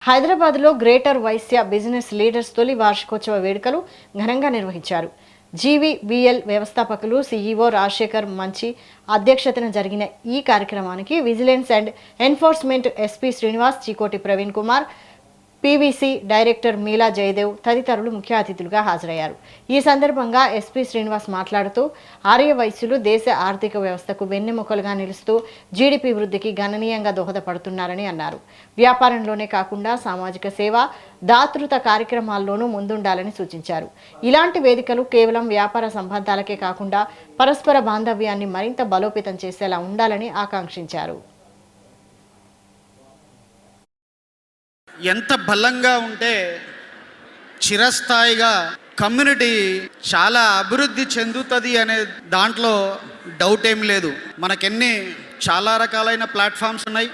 హైదరాబాద్లో greater Vysya business leaders తొలి వార్షికోత్సవ వేడుకలు ఘనంగా నిర్వహించారు. జీవీబీఎల్ వ్యవస్థాపకులు సీఈఓ రాజశేఖర్ మంచి అధ్యక్షతన జరిగిన ఈ కార్యక్రమానికి vigilance and enforcement SP Srinivas, Chikoti Praveen Kumar, PVC director మీలా జయదేవ్ తదితరులు ముఖ్య అతిథులుగా హాజరయ్యారు. ఈ సందర్భంగా ఎస్పీ శ్రీనివాస్ మాట్లాడుతూ ఆర్యవైశ్యులు దేశ ఆర్థిక వ్యవస్థకు వెన్నెముకలుగా నిలుస్తూ జీడీపీ వృద్ధికి గణనీయంగా దోహదపడుతున్నారని అన్నారు. వ్యాపారంలోనే కాకుండా సామాజిక సేవ, దాతృత కార్యక్రమాల్లోనూ ముందుండాలని సూచించారు. ఇలాంటి వేదికలు కేవలం వ్యాపార సంబంధాలకే కాకుండా పరస్పర బాంధవ్యాన్ని మరింత బలోపేతం చేసేలా ఉండాలని ఆకాంక్షించారు. ఎంత బలంగా ఉంటే చిరస్థాయిగా కమ్యూనిటీ చాలా అభివృద్ధి చెందుతుంది అనే దాంట్లో డౌట్ ఏం లేదు. మనకెన్ని చాలా రకాలైన ప్లాట్ఫామ్స్ ఉన్నాయి,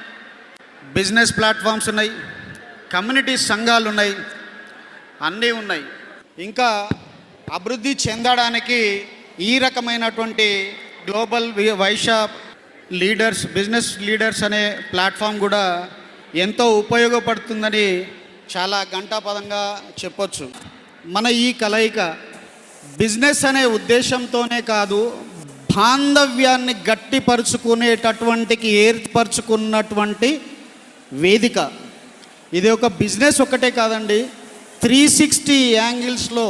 బిజినెస్ ప్లాట్ఫామ్స్ ఉన్నాయి, కమ్యూనిటీ సంఘాలు ఉన్నాయి, అన్నీ ఉన్నాయి. ఇంకా అభివృద్ధి చెందడానికి ఈ రకమైనటువంటి global Vaishya leaders, business leaders అనే ప్లాట్ఫామ్ కూడా ఎంతో ఉపయోగపడుతుందని చాలా ఘంటాపదంగా చెప్పొచ్చు. మన ఈ కలయిక బిజినెస్ అనే ఉద్దేశంతోనే కాదు, బాంధవ్యాన్ని గట్టిపరుచుకునేటటువంటికి ఏర్పరచుకున్నటువంటి వేదిక. ఇది ఒక బిజినెస్ ఒక్కటే కాదండి, 360 యాంగిల్స్లో